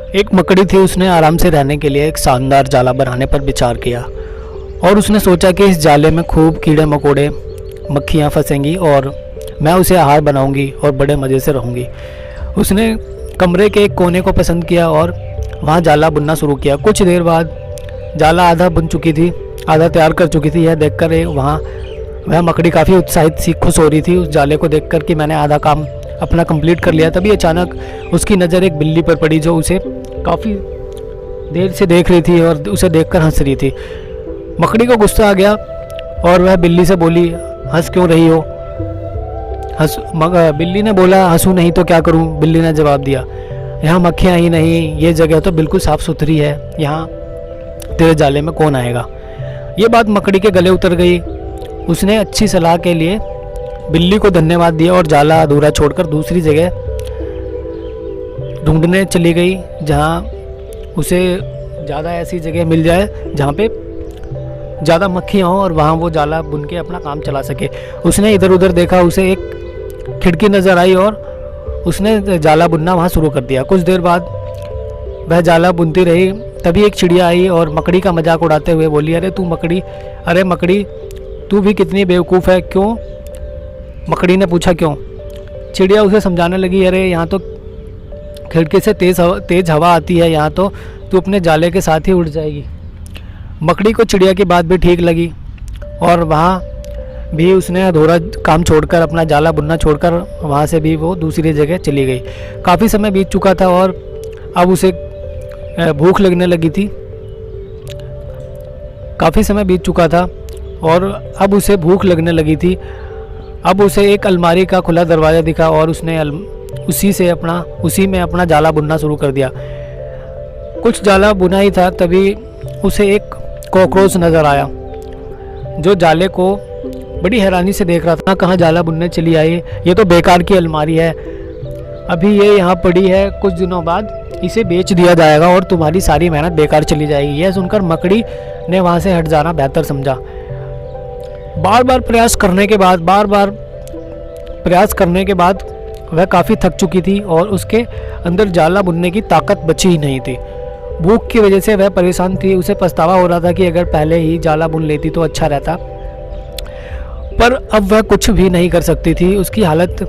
एक मकड़ी थी, उसने आराम से रहने के लिए एक शानदार जाला बनाने पर विचार किया और उसने सोचा कि इस जाले में खूब कीड़े मकोड़े मक्खियाँ फंसेंगी और मैं उसे आहार बनाऊंगी और बड़े मज़े से रहूंगी। उसने कमरे के एक कोने को पसंद किया और वहाँ जाला बुनना शुरू किया। कुछ देर बाद जाला आधा बुन चुकी थी, आधा तैयार कर चुकी थी। यह देखकर वह मकड़ी काफ़ी उत्साहित सी खुश हो रही थी उस जाले को देखकर कि मैंने आधा काम अपना कंप्लीट कर लिया। तभी अचानक उसकी नज़र एक बिल्ली पर पड़ी जो उसे काफ़ी देर से देख रही थी और उसे देखकर हंस रही थी। मकड़ी को गुस्सा आ गया और वह बिल्ली से बोली, हंस क्यों रही हो? बिल्ली ने बोला, हंसूं नहीं तो क्या करूं? बिल्ली ने जवाब दिया, यहाँ मक्खियाँ ही नहीं, ये जगह तो बिल्कुल साफ़ सुथरी है, यहाँ तेरे जाले में कौन आएगा? ये बात मकड़ी के गले उतर गई। उसने अच्छी सलाह के लिए बिल्ली को धन्यवाद दिया और जाला अधूरा छोड़कर दूसरी जगह ढूंढने चली गई जहाँ उसे ज़्यादा ऐसी जगह मिल जाए जहाँ पे ज़्यादा मक्खियाँ हों और वहाँ वो जाला बुन के अपना काम चला सके। उसने इधर उधर देखा, उसे एक खिड़की नज़र आई और उसने जाला बुनना वहाँ शुरू कर दिया। कुछ देर बाद वह जाला बुनती रही। तभी एक चिड़िया आई और मकड़ी का मजाक उड़ाते हुए बोली, अरे मकड़ी तू भी कितनी बेवकूफ़ है। क्यों? मकड़ी ने पूछा, क्यों? चिड़िया उसे समझाने लगी, अरे यहाँ तो खिड़की से तेज़ हवा आती है, यहाँ तो तू अपने जाले के साथ ही उड़ जाएगी। मकड़ी को चिड़िया की बात भी ठीक लगी और वहाँ भी उसने अधूरा काम छोड़कर अपना जाला बुनना छोड़कर वहाँ से भी वो दूसरी जगह चली गई। काफ़ी समय बीत चुका था और अब उसे भूख लगने लगी थी। काफ़ी समय बीत चुका था और अब उसे भूख लगने लगी थी। अब उसे एक अलमारी का खुला दरवाज़ा दिखा और उसने उसी में अपना जाला बुनना शुरू कर दिया। कुछ जाला बुना ही था तभी उसे एक कॉकरोच नज़र आया जो जाले को बड़ी हैरानी से देख रहा था। कहाँ जाला बुनने चली आई? ये तो बेकार की अलमारी है, अभी ये यहाँ पड़ी है, कुछ दिनों बाद इसे बेच दिया जाएगा और तुम्हारी सारी मेहनत बेकार चली जाएगी। यह सुनकर मकड़ी ने वहाँ से हट जाना बेहतर समझा। बार बार प्रयास करने के बाद वह काफ़ी थक चुकी थी और उसके अंदर जाला बुनने की ताकत बची ही नहीं थी। भूख की वजह से वह परेशान थी। उसे पछतावा हो रहा था कि अगर पहले ही जाला बुन लेती तो अच्छा रहता, पर अब वह कुछ भी नहीं कर सकती थी। उसकी हालत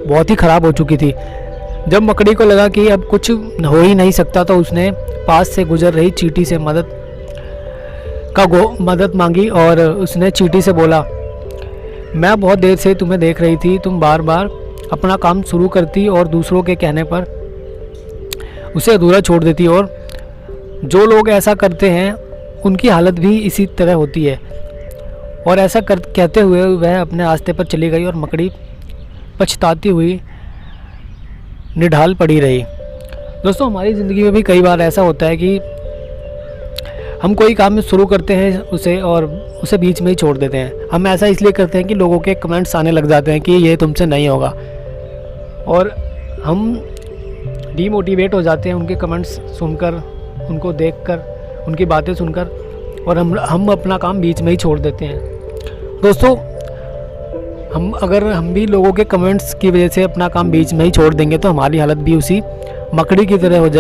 बहुत ही ख़राब हो चुकी थी। जब मकड़ी को लगा कि अब कुछ हो ही नहीं सकता तो उसने पास से गुजर रही चींटी से मदद मांगी और उसने चींटी से बोला, मैं बहुत देर से तुम्हें देख रही थी, तुम बार बार अपना काम शुरू करती और दूसरों के कहने पर उसे अधूरा छोड़ देती और जो लोग ऐसा करते हैं उनकी हालत भी इसी तरह होती है। और ऐसा कहते हुए वह अपने रास्ते पर चली गई और मकड़ी पछताती हुई निढाल पड़ी रही। दोस्तों, हमारी ज़िंदगी में भी कई बार ऐसा होता है कि हम कोई काम शुरू करते हैं उसे बीच में ही छोड़ देते हैं। हम ऐसा इसलिए करते हैं कि लोगों के कमेंट्स आने लग जाते हैं कि ये तुमसे नहीं होगा और हम डीमोटिवेट हो जाते हैं उनके कमेंट्स सुनकर, उनको देखकर, उनकी बातें सुनकर और हम अपना काम बीच में ही छोड़ देते हैं। दोस्तों, हम भी लोगों के कमेंट्स की वजह से अपना काम बीच में ही छोड़ देंगे तो हमारी हालत भी उसी मकड़ी की तरह हो जाएगी।